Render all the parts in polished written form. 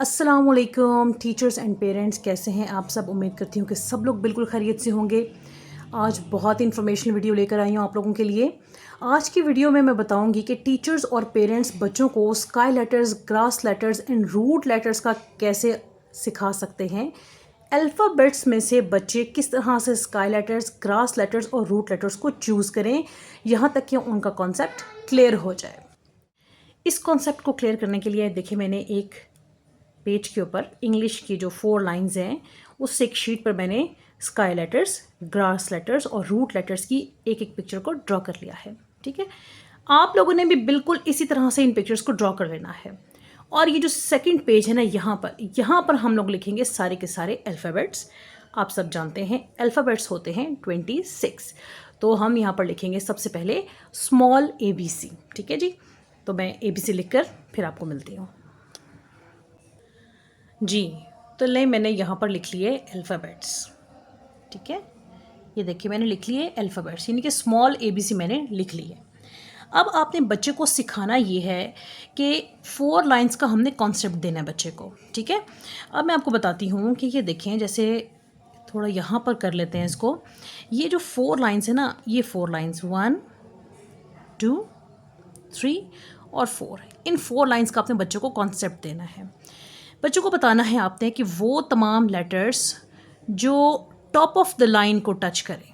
अस्सलामुअलैकुम teachers and parents, कैसे हैं आप सब। उम्मीद करती हूँ कि सब लोग बिल्कुल खैरियत से होंगे। आज बहुत इन्फॉर्मेशनल वीडियो लेकर आई हूँ आप लोगों के लिए। आज की वीडियो में मैं बताऊंगी कि टीचर्स और पेरेंट्स बच्चों को sky letters, grass letters and root letters का कैसे सिखा सकते हैं। अल्फ़ाबेट्स में से बच्चे किस तरह से स्काई लेटर्स, ग्रास लेटर्स और रूट लेटर्स को चूज़ करें, यहाँ तक कि उनका कॉन्सेप्ट क्लियर हो जाए। इस कॉन्सेप्ट को क्लियर करने के लिए देखिए, मैंने एक पेज के ऊपर इंग्लिश की जो 4 लाइंस हैं उससे एक शीट पर मैंने स्काई लेटर्स, ग्रास लेटर्स और रूट लेटर्स की एक एक पिक्चर को ड्रॉ कर लिया है। ठीक है, आप लोगों ने भी बिल्कुल इसी तरह से इन पिक्चर्स को ड्रॉ कर लेना है। और ये जो सेकंड पेज है ना, यहाँ पर हम लोग लिखेंगे सारे के सारे अल्फ़ाबेट्स। आप सब जानते हैं अल्फ़ाबेट्स होते हैं 26। तो हम यहाँ पर लिखेंगे सबसे पहले स्मॉल ABC। ठीक है जी, तो मैं ABC लिख कर फिर आपको मिलती हूँ जी। तो ले मैंने यहाँ पर लिख लिए अल्फ़ाबेट्स। ठीक है, ये देखिए मैंने लिख लिए अल्फ़ाबेट्स, यानी कि स्मॉल ABC मैंने लिख लिए। अब आपने बच्चे को सिखाना ये है कि 4 लाइंस का हमने कॉन्सेप्ट देना है बच्चे को। ठीक है, अब मैं आपको बताती हूँ कि ये देखें, जैसे थोड़ा यहाँ पर कर लेते हैं इसको। ये जो 4 लाइंस है ना, ये 4 लाइंस 1 2 3 और 4, इन 4 लाइंस का आपने बच्चे को कॉन्सेप्ट देना है। बच्चों को बताना है आपने कि वो तमाम लेटर्स जो टॉप ऑफ द लाइन को टच करें,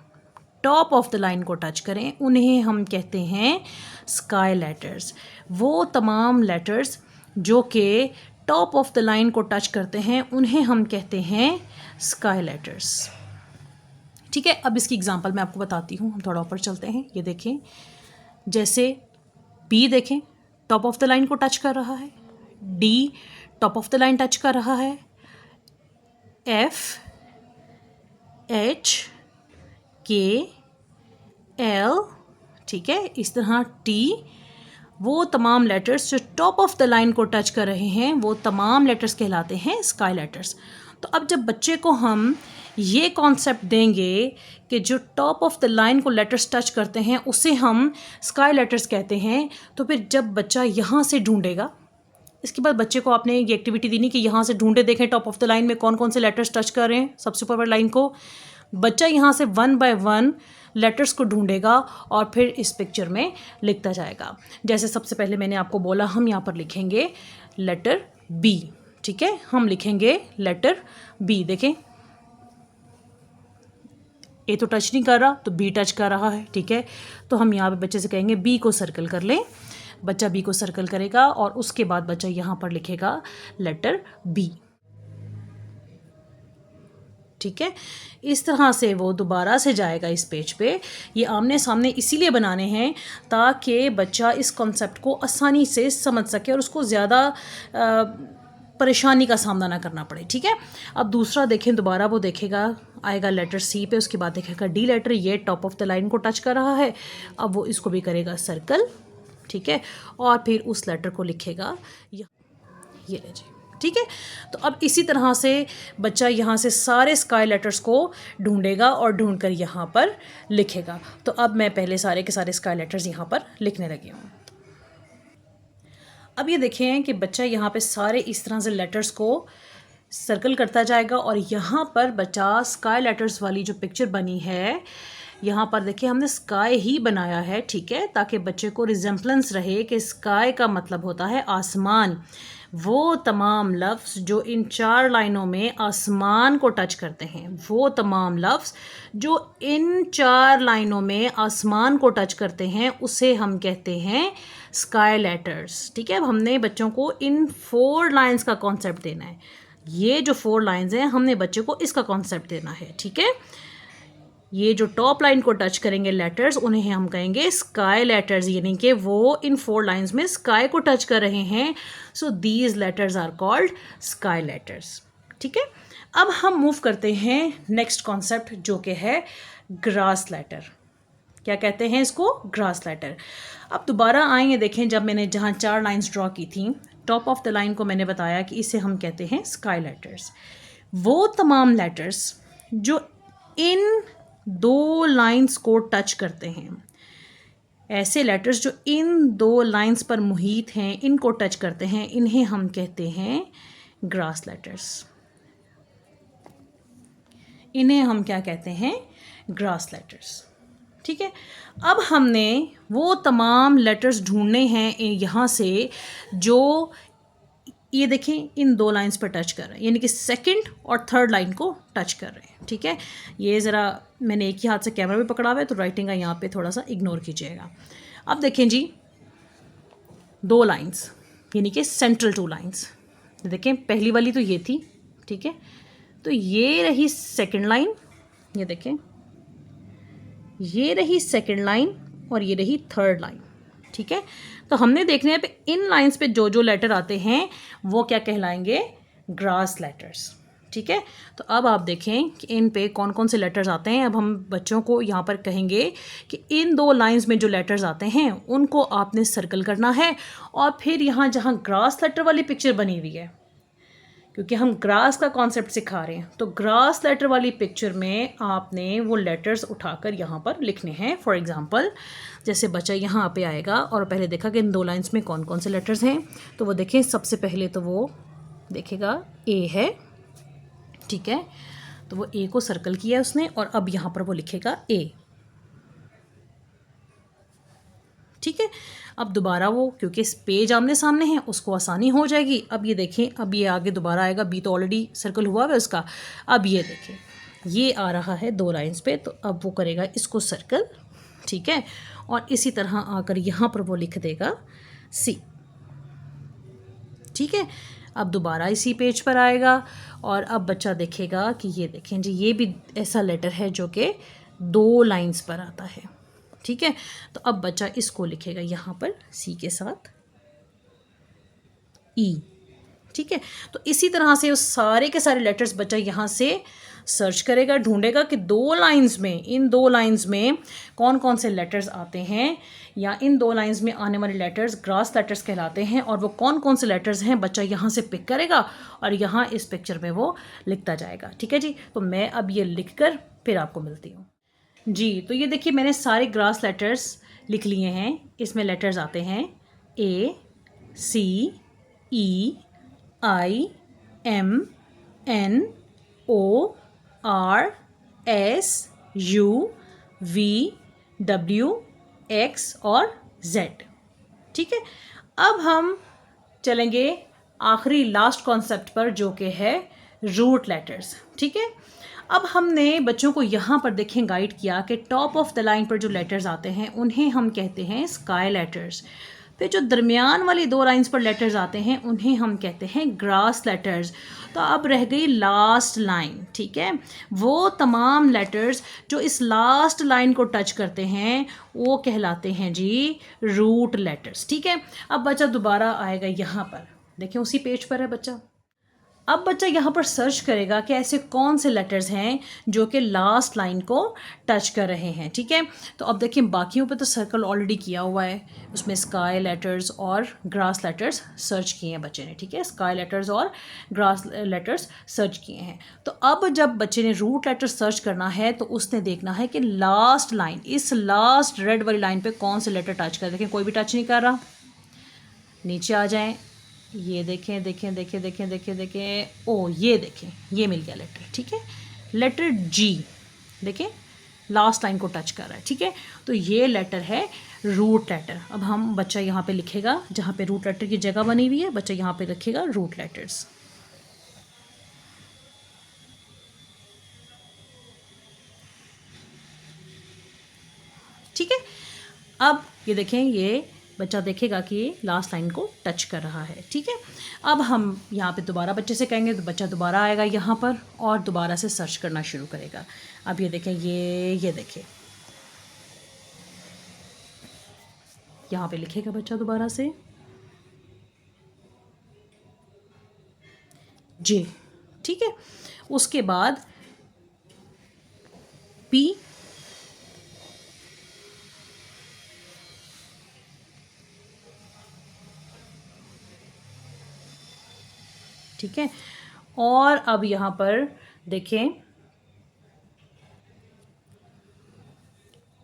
टॉप ऑफ द लाइन को टच करें, उन्हें हम कहते हैं स्काई लेटर्स। वो तमाम लेटर्स जो कि टॉप ऑफ द लाइन को टच करते हैं उन्हें हम कहते हैं स्काई लेटर्स। ठीक है, अब इसकी एग्जांपल मैं आपको बताती हूँ। हम थोड़ा ऊपर चलते हैं। ये देखें, जैसे B देखें, टॉप ऑफ द लाइन को टच कर रहा है। D top of the line touch कर रहा है। F H K L, ठीक है, इस तरह T। वो तमाम लेटर्स जो टॉप ऑफ द लाइन को टच कर रहे हैं वो तमाम लेटर्स कहलाते हैं स्काई लेटर्स। तो अब जब बच्चे को हम ये कॉन्सेप्ट देंगे कि जो टॉप ऑफ द लाइन को लेटर्स टच करते हैं उसे हम स्काई लेटर्स कहते हैं, तो फिर जब बच्चा यहाँ से ढूंढेगा, इसके बाद बच्चे को आपने ये एक्टिविटी देनी कि यहाँ से ढूंढे, देखें टॉप ऑफ द लाइन में कौन कौन से लेटर्स टच कर रहे हैं सबसे ऊपर लाइन को। बच्चा यहाँ से 1 बाय 1 लेटर्स को ढूंढेगा और फिर इस पिक्चर में लिखता जाएगा। जैसे सबसे पहले मैंने आपको बोला, हम यहाँ पर लिखेंगे लेटर B। ठीक है, हम लिखेंगे लेटर B। देखें, ए तो टच नहीं कर रहा तो B टच कर रहा है। ठीक है, तो हम यहाँ पे बच्चे से कहेंगे B को सर्कल कर लें। बच्चा B को सर्कल करेगा और उसके बाद बच्चा यहाँ पर लिखेगा लेटर B। ठीक है, इस तरह से वो दोबारा से जाएगा इस पेज पे। ये आमने सामने इसीलिए बनाने हैं ताकि बच्चा इस कॉन्सेप्ट को आसानी से समझ सके और उसको ज़्यादा परेशानी का सामना ना करना पड़े। ठीक है, अब दूसरा देखें, दोबारा वो देखेगा, आएगा लेटर C पे, उसके बाद देखेगा D लेटर, ये टॉप ऑफ द लाइन को टच कर रहा है। अब वो इसको भी करेगा सर्कल। ठीक है, और फिर उस लेटर को लिखेगा ये ले जी। ठीक है, तो अब इसी तरह से बच्चा यहाँ से सारे स्काई लेटर्स को ढूंढेगा और ढूंढकर यहाँ पर लिखेगा। तो अब मैं पहले सारे के सारे स्काई लेटर्स यहाँ पर लिखने लगी हूँ। अब ये देखें कि बच्चा यहाँ पे सारे इस तरह से लेटर्स को सर्कल करता जाएगा और यहाँ पर बच्चा स्काई लेटर्स वाली जो पिक्चर बनी है, यहाँ पर देखिए हमने स्काई ही बनाया है। ठीक है, ताकि बच्चे को रिजेम्बलेंस रहे कि स्काई का मतलब होता है आसमान। वो तमाम लफ्ज़ जो इन 4 लाइनों में आसमान को टच करते हैं, वो तमाम लफ्ज़ जो इन 4 लाइनों में आसमान को टच करते हैं उसे हम कहते हैं स्काई लेटर्स। ठीक है, अब हमने बच्चों को इन 4 लाइंस का कॉन्सेप्ट देना है। ये जो 4 लाइंस हैं हमने बच्चे को इसका कॉन्सेप्ट देना है। ठीक है, ये जो टॉप लाइन को टच करेंगे लेटर्स उन्हें हम कहेंगे स्काई लेटर्स, यानी कि वो इन 4 लाइंस में स्काई को टच कर रहे हैं। So these letters are called sky letters. ठीक है, अब हम मूव करते हैं नेक्स्ट कॉन्सेप्ट जो कि है ग्रास लेटर। क्या कहते हैं इसको? Grass letter. अब दोबारा आएंगे, देखें जब मैंने जहाँ 4 लाइंस ड्रॉ की थी, टॉप ऑफ द लाइन को मैंने बताया कि इसे हम कहते हैं स्काई लेटर्स। वो तमाम लेटर्स जो इन 2 लाइंस को टच करते हैं, ऐसे लेटर्स जो इन 2 लाइंस पर मुहित हैं, इनको टच करते हैं, इन्हें हम कहते हैं ग्रास लेटर्स, इन्हें हम क्या कहते हैं, ग्रास लेटर्स। ठीक है, अब हमने वो तमाम लेटर्स ढूंढने हैं यहाँ से जो ये देखें इन दो लाइंस पर टच कर रहे हैं, यानी कि सेकंड और थर्ड लाइन को टच कर रहे हैं। ठीक है, ये ज़रा मैंने एक ही हाथ से कैमरा भी पकड़ा हुआ है तो राइटिंग का यहाँ पे थोड़ा सा इग्नोर कीजिएगा। अब देखें जी, दो लाइंस यानी कि सेंट्रल टू लाइंस, देखें पहली वाली तो ये थी। ठीक है, तो ये रही सेकंड लाइन, ये देखें ये रही सेकंड लाइन और ये रही थर्ड लाइन। ठीक है, तो हमने देखने हैं पे इन लाइंस पे जो जो लेटर आते हैं वो क्या कहलाएंगे, ग्रास लेटर्स। ठीक है, तो अब आप देखें कि इन पे कौन कौन से लेटर्स आते हैं। अब हम बच्चों को यहाँ पर कहेंगे कि इन दो लाइंस में जो लेटर्स आते हैं उनको आपने सर्कल करना है, और फिर यहाँ जहाँ ग्रास लेटर वाली पिक्चर बनी हुई है, क्योंकि हम ग्रास का कॉन्सेप्ट सिखा रहे हैं, तो ग्रास लेटर वाली पिक्चर में आपने वो लेटर्स उठाकर यहाँ पर लिखने हैं। फॉर एग्जांपल जैसे बच्चा यहाँ पे आएगा और पहले देखा कि इन दो लाइंस में कौन कौन से लेटर्स हैं, तो वो देखें सबसे पहले तो वो देखेगा ए है। ठीक है, तो वो ए को सर्कल किया उसने और अब यहाँ पर वो लिखेगा ए। ठीक है, अब दोबारा वो क्योंकि इस पेज आमने सामने है उसको आसानी हो जाएगी। अब ये देखें, अब ये आगे दोबारा आएगा, बी तो ऑलरेडी सर्कल हुआ है उसका। अब ये देखें ये आ रहा है दो लाइंस पे, तो अब वो करेगा इसको सर्कल। ठीक है, और इसी तरह आकर यहाँ पर वो लिख देगा सी। ठीक है, अब दोबारा इसी पेज पर आएगा और अब बच्चा देखेगा कि ये देखें जी ये भी ऐसा लेटर है जो कि दो लाइंस पर आता है। ठीक है, तो अब बच्चा इसको लिखेगा यहाँ पर सी के साथ ई। ठीक है, तो इसी तरह से उस सारे के सारे लेटर्स बच्चा यहाँ से सर्च करेगा, ढूंढेगा कि दो लाइंस में, इन दो लाइंस में कौन कौन से लेटर्स आते हैं, या इन दो लाइंस में आने वाले लेटर्स ग्रास लेटर्स कहलाते हैं, और वो कौन कौन से लेटर्स हैं बच्चा यहाँ से पिक करेगा और यहाँ इस पिक्चर में वो लिखता जाएगा। ठीक है जी, तो मैं अब ये लिख कर फिर आपको मिलती हूँ जी। तो ये देखिए मैंने सारे ग्रास लेटर्स लिख लिए हैं। इसमें लेटर्स आते हैं A, C, E, I, M, N, O, R, S, U, V, W, X और जेड। ठीक है, अब हम चलेंगे आखिरी लास्ट कॉन्सेप्ट पर जो कि है रूट लेटर्स। ठीक है, अब हमने बच्चों को यहाँ पर देखें गाइड किया कि टॉप ऑफ द लाइन पर जो लेटर्स आते हैं उन्हें हम कहते हैं स्काई लेटर्स। फिर जो दरमियान वाली दो लाइंस पर लेटर्स आते हैं उन्हें हम कहते हैं ग्रास लेटर्स। तो अब रह गई लास्ट लाइन। ठीक है, वो तमाम लेटर्स जो इस लास्ट लाइन को टच करते हैं वो कहलाते हैं जी रूट लेटर्स। ठीक है, अब बच्चा दोबारा आएगा यहाँ पर, देखें उसी पेज पर है बच्चा। अब बच्चा यहाँ पर सर्च करेगा कि ऐसे कौन से लेटर्स हैं जो कि लास्ट लाइन को टच कर रहे हैं। ठीक है, तो अब देखिए बाकियों पे तो सर्कल ऑलरेडी किया हुआ है, उसमें स्काई लेटर्स और ग्रास लेटर्स सर्च किए हैं बच्चे ने। ठीक है, स्काई लेटर्स और ग्रास लेटर्स सर्च किए हैं। तो अब जब बच्चे ने रूट लेटर सर्च करना है तो उसने देखना है कि लास्ट लाइन, इस लास्ट रेड वाली लाइन पर कौन से लेटर टच कर। देखें कोई भी टच नहीं कर रहा। नीचे आ जाएँ, ये देखें देखें देखें देखें देखें देखें, ओ ये देखें ये मिल गया लेटर। ठीक है, लेटर जी देखें लास्ट लाइन को टच कर रहा है। ठीक है, तो ये लेटर है रूट लेटर। अब हम बच्चा यहाँ पे लिखेगा, जहाँ पे रूट लेटर की जगह बनी हुई है बच्चा यहाँ पे लिखेगा रूट लेटर्स। ठीक है, अब ये देखें ये बच्चा देखेगा कि लास्ट लाइन को टच कर रहा है। ठीक है, अब हम यहाँ पे दोबारा बच्चे से कहेंगे तो बच्चा दोबारा आएगा यहाँ पर और दोबारा से सर्च करना शुरू करेगा। अब ये देखें ये देखें यहाँ पे लिखेगा बच्चा दोबारा से जे। ठीक है, उसके बाद पी, ठीक है, और अब यहाँ पर देखें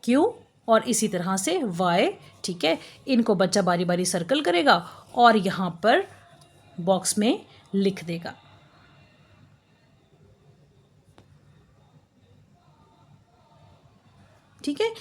क्यू और इसी तरह से वाई। ठीक है, इनको बच्चा बारी बारी सर्कल करेगा और यहाँ पर बॉक्स में लिख देगा। ठीक है,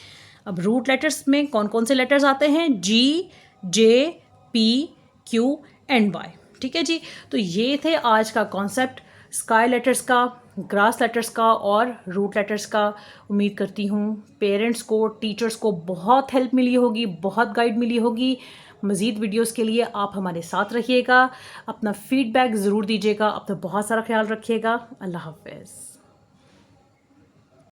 अब रूट लेटर्स में कौन कौन से लेटर्स आते हैं? जी, जे, पी, क्यू एंड वाई। ठीक है जी, तो ये थे आज का कॉन्सेप्ट स्काई लेटर्स का, ग्रास लेटर्स का और रूट लेटर्स का। उम्मीद करती हूँ पेरेंट्स को, टीचर्स को बहुत हेल्प मिली होगी, बहुत गाइड मिली होगी। मज़ीद वीडियोस के लिए आप हमारे साथ रहिएगा, अपना फीडबैक ज़रूर दीजिएगा, अपना बहुत सारा ख्याल रखिएगा। अल्लाह हाफ़िज़।